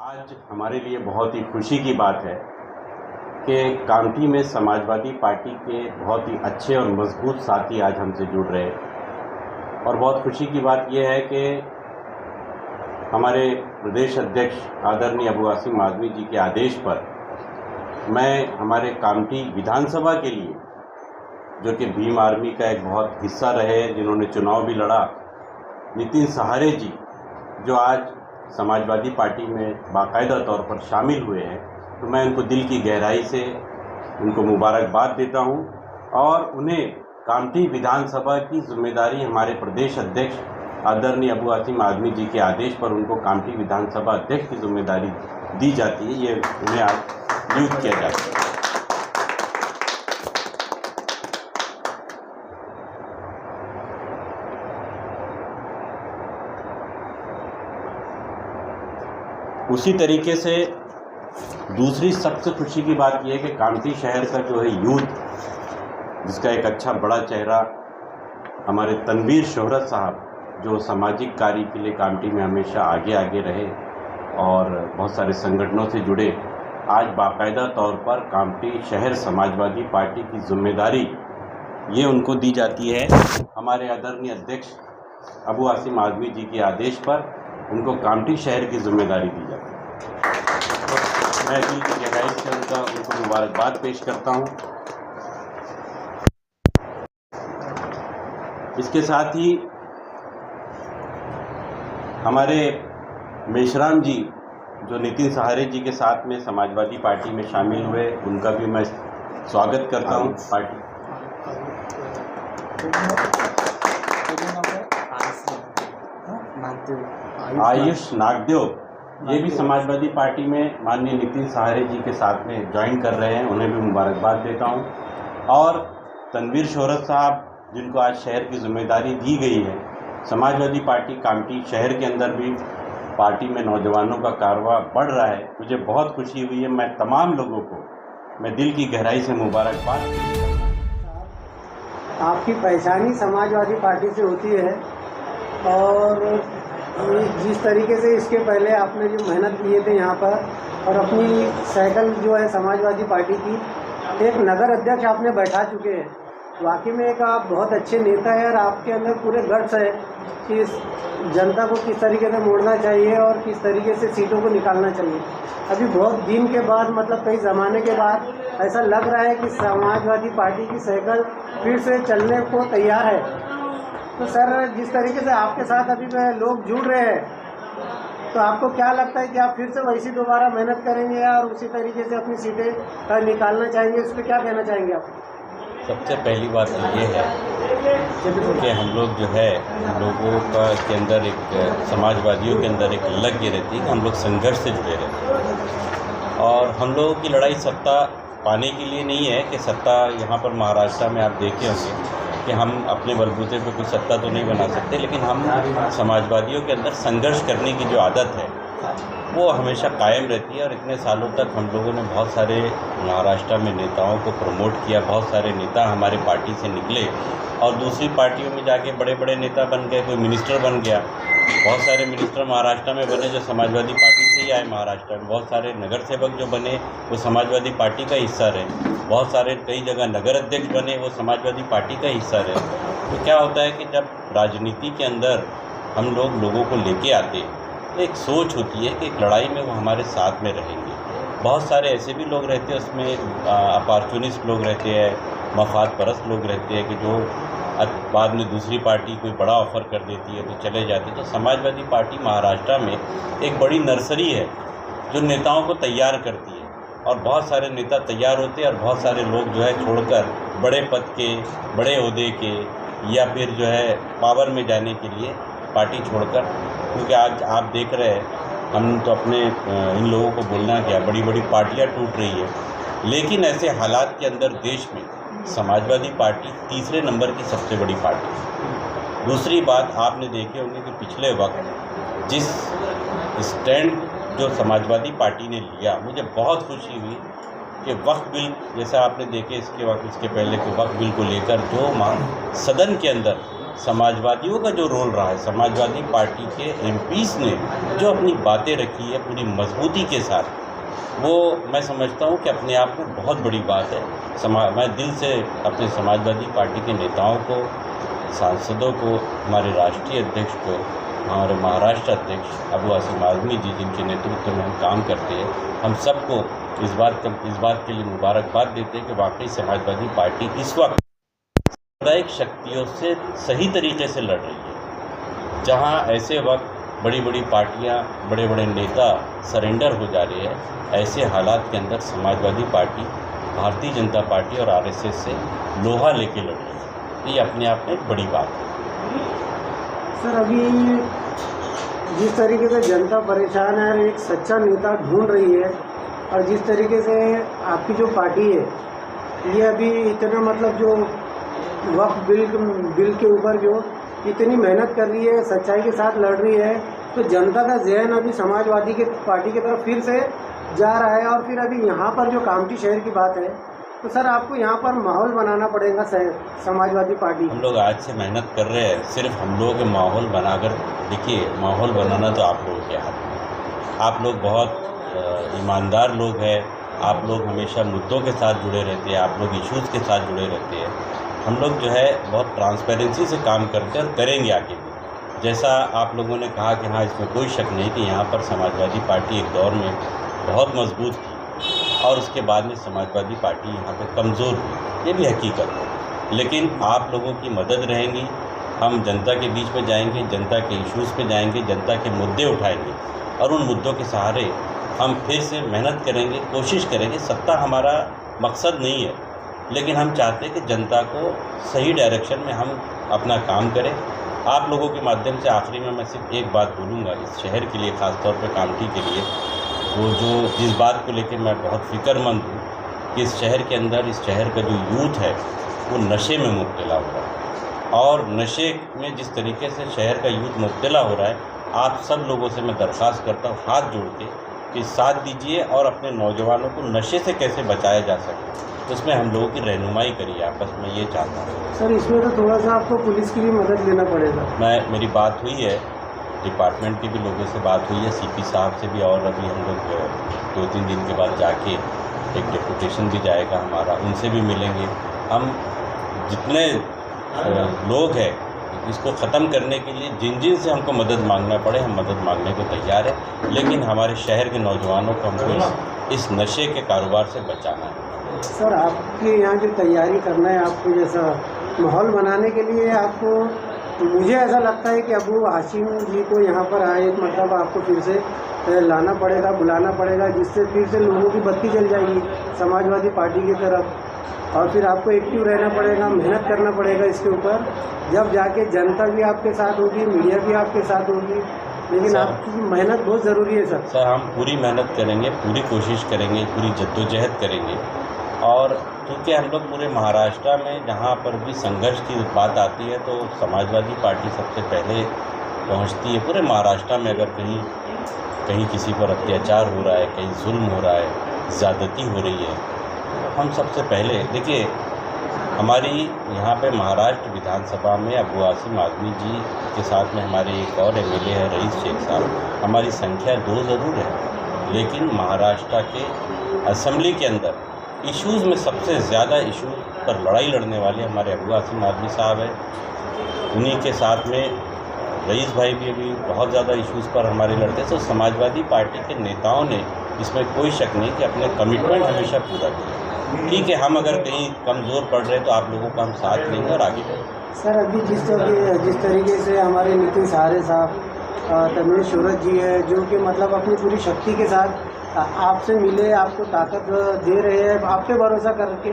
आज हमारे लिए बहुत ही खुशी की बात है कि कामठी में समाजवादी पार्टी के बहुत ही अच्छे और मजबूत साथी आज हमसे जुड़ रहे हैं। और बहुत खुशी की बात यह है कि हमारे प्रदेश अध्यक्ष आदरणीय अबू आसिम आज़मी जी के आदेश पर मैं हमारे कामठी विधानसभा के लिए, जो कि भीम आर्मी का एक बहुत हिस्सा रहे, जिन्होंने चुनाव भी लड़ा, नितिन सहारे जी जो आज समाजवादी पार्टी में बाकायदा तौर पर शामिल हुए हैं, तो मैं उनको दिल की गहराई से उनको मुबारकबाद देता हूं और उन्हें कामठी विधानसभा की जिम्मेदारी हमारे प्रदेश अध्यक्ष आदरणीय अबू आसिम आज़मी जी के आदेश पर उनको कामठी विधानसभा अध्यक्ष की जिम्मेदारी दी जाती है। ये उन्हें आज नियुक्त किया जाता है। उसी तरीके से दूसरी सबसे खुशी की बात यह है कि कामठी शहर का जो है यूथ, जिसका एक अच्छा बड़ा चेहरा हमारे तनवीर शोहरत साहब, जो सामाजिक कार्य के लिए कामठी में हमेशा आगे आगे रहे और बहुत सारे संगठनों से जुड़े, आज बाकायदा तौर पर कामठी शहर समाजवादी पार्टी की जिम्मेदारी ये उनको दी जाती है। हमारे आदरणीय अध्यक्ष अबू आसिम आज़मी जी के आदेश पर उनको कामठी शहर की जिम्मेदारी दी जाती है। मैं दिल की गहराई से उनको मुबारकबाद पेश करता हूं। इसके साथ ही हमारे मेश्राम जी, जो नितिन सहारे जी के साथ में समाजवादी पार्टी में शामिल हुए, उनका भी मैं स्वागत करता हूं। पार्टी आयुष नागदेव, ये भी समाजवादी पार्टी में माननीय नितिन सहारे जी के साथ में ज्वाइन कर रहे हैं, उन्हें भी मुबारकबाद देता हूं। और तनवीर शोहरत साहब, जिनको आज शहर की जिम्मेदारी दी गई है, समाजवादी पार्टी कामठी शहर के अंदर भी पार्टी में नौजवानों का कारवां बढ़ रहा है, मुझे बहुत खुशी हुई है। मैं तमाम लोगों को मैं दिल की गहराई से मुबारकबाद। आपकी पहचान ही समाजवादी पार्टी से होती है और जिस तरीके से इसके पहले आपने जो मेहनत किए थे यहाँ पर और अपनी साइकिल जो है समाजवादी पार्टी की एक नगर अध्यक्ष आपने बैठा चुके हैं, वाकई में एक आप बहुत अच्छे नेता हैं और आपके अंदर पूरे गट्स है कि जनता को किस तरीके से मोड़ना चाहिए और किस तरीके से सीटों को निकालना चाहिए। अभी बहुत दिन के बाद, मतलब कई ज़माने के बाद ऐसा लग रहा है कि समाजवादी पार्टी की साइकिल फिर से चलने को तैयार है। तो सर, जिस तरीके से आपके साथ अभी लोग जुड़ रहे हैं, तो आपको क्या लगता है कि आप फिर से वैसी दोबारा मेहनत करेंगे और उसी तरीके से अपनी सीटें निकालना चाहेंगे? इस पर क्या कहना चाहेंगे आप? सबसे पहली बात ये है कि हम लोग जो है, लोगों का के अंदर एक समाजवादियों के अंदर एक लग ये रहती है कि हम लोग संघर्ष से जुड़े रहते हैं और हम लोगों की लड़ाई सत्ता पाने के लिए नहीं है कि सत्ता यहाँ पर महाराष्ट्र में आप देखे होंगे कि हम अपने बलबूते पे कोई सत्ता तो नहीं बना सकते, लेकिन हम समाजवादियों के अंदर संघर्ष करने की जो आदत है वो हमेशा कायम रहती है। और इतने सालों तक हम लोगों ने बहुत सारे महाराष्ट्र में नेताओं को प्रमोट किया, बहुत सारे नेता हमारे पार्टी से निकले और दूसरी पार्टियों में जाके बड़े बड़े नेता बन गए, कोई मिनिस्टर बन गया। बहुत सारे मिनिस्टर महाराष्ट्र में बने जो समाजवादी पार्टी से ही आए महाराष्ट्र में। बहुत सारे नगर सेवक जो बने वो समाजवादी पार्टी का हिस्सा रहे। बहुत सारे कई जगह नगर अध्यक्ष बने, वो समाजवादी पार्टी का हिस्सा रहे। तो क्या होता है कि जब राजनीति के अंदर हम लोग लोगों को लेके आते हैं तो एक सोच होती है कि एक लड़ाई में वो हमारे साथ में रहेंगे। बहुत सारे ऐसे भी लोग रहते हैं, उसमें अपॉर्चुनिस्ट लोग रहते हैं, मफाद परस्त लोग रहते हैं कि जो बाद में दूसरी पार्टी कोई बड़ा ऑफ़र कर देती है तो चले जाते हैं। तो समाजवादी पार्टी महाराष्ट्र में एक बड़ी नर्सरी है जो नेताओं को तैयार करती है और बहुत सारे नेता तैयार होते हैं और बहुत सारे लोग जो है छोड़कर बड़े पद के, बड़े ओहदे के या फिर जो है पावर में जाने के लिए पार्टी छोड़कर, क्योंकि आज आप देख रहे हैं, हम तो अपने इन लोगों को बोलना क्या, बड़ी बड़ी पार्टियां टूट रही है, लेकिन ऐसे हालात के अंदर देश में समाजवादी पार्टी तीसरे नंबर की सबसे बड़ी पार्टी है। दूसरी बात आपने देखे होंगे कि पिछले वक्त जिस स्टैंड जो समाजवादी पार्टी ने लिया, मुझे बहुत खुशी हुई कि वक्फ बिल, जैसा आपने देखे इसके पहले के वक्फ बिल को लेकर जो मांग सदन के अंदर समाजवादियों का जो रोल रहा है, समाजवादी पार्टी के एमपीज़ ने जो अपनी बातें रखी है पूरी मजबूती के साथ, वो मैं समझता हूँ कि अपने आप में बहुत बड़ी बात है। मैं दिल से अपने समाजवादी पार्टी के नेताओं को, सांसदों को, हमारे राष्ट्रीय अध्यक्ष को, हमारे महाराष्ट्र अध्यक्ष अबू आसिम आज़मी जी, जिनके नेतृत्व में हम काम करते हैं, हम सबको इस बात के लिए मुबारकबाद देते हैं कि वाकई समाजवादी पार्टी इस वक्त सांप्रदायिक शक्तियों से सही तरीके से लड़ रही है। जहां ऐसे वक्त बड़ी बड़ी पार्टियां, बड़े बड़े नेता सरेंडर हो जा रहे हैं, ऐसे हालात के अंदर समाजवादी पार्टी, भारतीय जनता पार्टी और आरएसएस से लोहा लेके लड़ रही है। ये अपने आप में एक बड़ी बात है। सर, अभी जिस तरीके से जनता परेशान है और एक सच्चा नेता ढूंढ रही है, और जिस तरीके से आपकी जो पार्टी है ये अभी इतना मतलब जो वक्फ बिल के ऊपर जो इतनी मेहनत कर रही है, सच्चाई के साथ लड़ रही है, तो जनता का जहन अभी समाजवादी के पार्टी की तरफ फिर से जा रहा है। और फिर अभी यहाँ पर जो कामठी शहर की बात है, तो सर आपको यहाँ पर माहौल बनाना पड़ेगा समाजवादी पार्टी। हम लोग आज से मेहनत कर रहे हैं, सिर्फ हम लोग माहौल बनाकर, देखिए माहौल बनाना तो आप लोगों के हाथ में। आप लोग बहुत ईमानदार लोग हैं, आप लोग हमेशा मुद्दों के साथ जुड़े रहते हैं, आप लोग इश्यूज़ के साथ जुड़े रहते हैं। हम लोग जो है बहुत ट्रांसपेरेंसी से काम करते हैं और करेंगे आगे भी। जैसा आप लोगों ने कहा कि हाँ, इसमें कोई शक नहीं कि यहाँ पर समाजवादी पार्टी एक दौर में बहुत मजबूत थी और उसके बाद में समाजवादी पार्टी यहाँ पे कमज़ोर हुई, ये भी हकीकत है। लेकिन आप लोगों की मदद रहेंगी, हम जनता के बीच में जाएंगे, जनता के इश्यूज़ पे जाएंगे, जनता के मुद्दे उठाएंगे और उन मुद्दों के सहारे हम फिर से मेहनत करेंगे, कोशिश करेंगे। सत्ता हमारा मकसद नहीं है, लेकिन हम चाहते हैं कि जनता को सही डायरेक्शन में हम अपना काम करें। आप लोगों के माध्यम से आखिरी में मैं सिर्फ एक बात बोलूँगा इस शहर के लिए, ख़ासतौर पर कामठी के लिए, वो जो जिस बात को लेकर मैं बहुत फ़िक्रमंद हूँ कि इस शहर के अंदर, इस शहर का जो यूथ है वो नशे में मुब्तला हो रहा है। और नशे में जिस तरीके से शहर का यूथ मुब्तला हो रहा है, आप सब लोगों से मैं दरख्वास्त करता हूँ हाथ जोड़ के कि साथ दीजिए और अपने नौजवानों को नशे से कैसे बचाया जा सके, तो उसमें हम लोगों की रहनुमाई करिए। आपस में ये चाहता हूँ सर, इसमें तो थोड़ा सा आपको पुलिस की भी मदद लेना पड़ेगा। मेरी बात हुई है, डिपार्टमेंट के भी लोगों से बात हुई है, सीपी साहब से भी, और अभी हम लोग 2-3 दिन के बाद जाके एक डेपुटेशन भी जाएगा हमारा, उनसे भी मिलेंगे। हम जितने लोग हैं इसको ख़त्म करने के लिए जिन से हमको मदद मांगना पड़े, हम मदद मांगने को तैयार हैं, लेकिन हमारे शहर के नौजवानों को हमको इस नशे के कारोबार से बचाना है। सर, आपके यहाँ जो तैयारी करना है, आपको जैसा माहौल बनाने के लिए आपको, मुझे ऐसा लगता है कि अबू हाशिम जी को यहाँ पर आए, मतलब आपको फिर से लाना पड़ेगा, बुलाना पड़ेगा, जिससे फिर से लोगों की बत्ती जल जाएगी समाजवादी पार्टी की तरफ। और फिर आपको एक्टिव रहना पड़ेगा, मेहनत करना पड़ेगा इसके ऊपर, जब जाके जनता भी आपके साथ होगी, मीडिया भी आपके साथ होगी। लेकिन आपकी मेहनत बहुत ज़रूरी है सर। हम पूरी मेहनत करेंगे, पूरी कोशिश करेंगे, पूरी जद्दोजहद करेंगे। और क्योंकि हम लोग पूरे महाराष्ट्र में जहाँ पर भी संघर्ष की बात आती है तो समाजवादी पार्टी सबसे पहले पहुँचती है। पूरे महाराष्ट्र में अगर कहीं किसी पर अत्याचार हो रहा है, कहीं जुल्म हो रहा है, ज़्यादती हो रही है, हम सबसे पहले, देखिए हमारी यहाँ पे महाराष्ट्र विधानसभा में अबू आसिम आज़मी जी के साथ में हमारे एक और एमएलए है रईस शेख साहब। हमारी संख्या 2 ज़रूर है, लेकिन महाराष्ट्र के असेंबली के अंदर इश्यूज़ में सबसे ज़्यादा इशू पर लड़ाई लड़ने वाले हमारे अबू आसिम आज़मी साहब हैं। उन्हीं के साथ में रईस भाई भी अभी बहुत ज़्यादा इश्यूज़ पर हमारे लड़ते हैं। तो समाजवादी पार्टी के नेताओं ने, इसमें कोई शक नहीं कि अपने कमिटमेंट हमेशा पूरा किया। ठीक है, हम अगर कहीं कमज़ोर पड़ रहे तो आप लोगों का हम साथ लेंगे और आगे बढ़ेंगे। सर, अभी जिस तरीके से हमारे नीतिन सहारे साहब, तमिल शोरत जी है, जो कि मतलब अपनी पूरी शक्ति के साथ आपसे मिले, आपको ताकत दे रहे हैं, आप पे भरोसा करके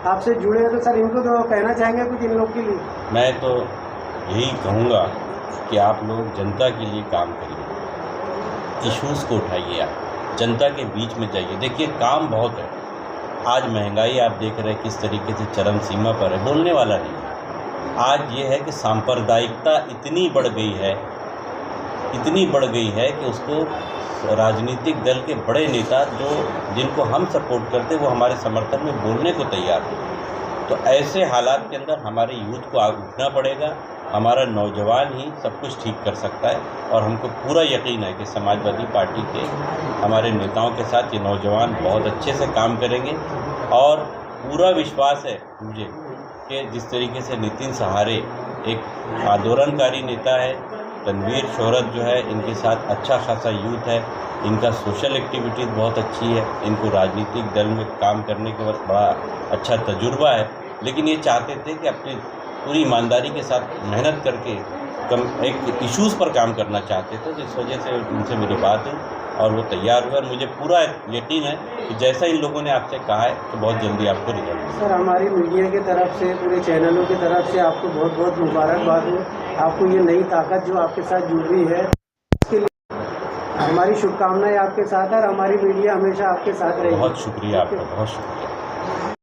आपसे जुड़े हैं, तो सर इनको तो कहना चाहेंगे कुछ इन लोग के लिए? मैं तो यही कहूँगा कि आप लोग जनता के लिए काम करिए, इश्यूज़ को उठाइए, आप जनता के बीच में जाइए। देखिए काम बहुत है, आज महंगाई आप देख रहे हैं किस तरीके से चरम सीमा पर है, बोलने वाला नहीं। आज ये है कि सांप्रदायिकता इतनी बढ़ गई है कि उसको राजनीतिक दल के बड़े नेता जिनको हम सपोर्ट करते वो हमारे समर्थन में बोलने को तैयार हैं। तो ऐसे हालात के अंदर हमारे यूथ को आगे उठना पड़ेगा हमारा नौजवान ही सब कुछ ठीक कर सकता है। और हमको पूरा यकीन है कि समाजवादी पार्टी के हमारे नेताओं के साथ ये नौजवान बहुत अच्छे से काम करेंगे। और पूरा विश्वास है मुझे कि जिस तरीके से नितिन सहारे एक आंदोलनकारी नेता है, तनवीर शोहरत जो है इनके साथ अच्छा खासा यूथ है, इनका सोशल एक्टिविटीज़ बहुत अच्छी है, इनको राजनीतिक दल में काम करने के बाद बड़ा अच्छा तजुर्बा है, लेकिन ये चाहते थे कि अपनी पूरी ईमानदारी के साथ मेहनत करके एक इश्यूज़ पर काम करना चाहते थे। तो इस वजह से उनसे मेरी बात हुई और वो तैयार हुए और मुझे पूरा यकीन है कि जैसा इन लोगों ने आपसे कहा है तो बहुत जल्दी आपको रिजल्ट। सर, हमारी मीडिया की तरफ से, पूरे चैनलों की तरफ से आपको बहुत बहुत मुबारकबाद हो। आपको ये नई ताकत जो आपके साथ जुड़ रही है, इसके लिए हमारी शुभकामनाएं आपके साथ है और हमारी मीडिया हमेशा आपके साथ रहेगी। बहुत शुक्रिया आपका, बहुत शुक्रिया।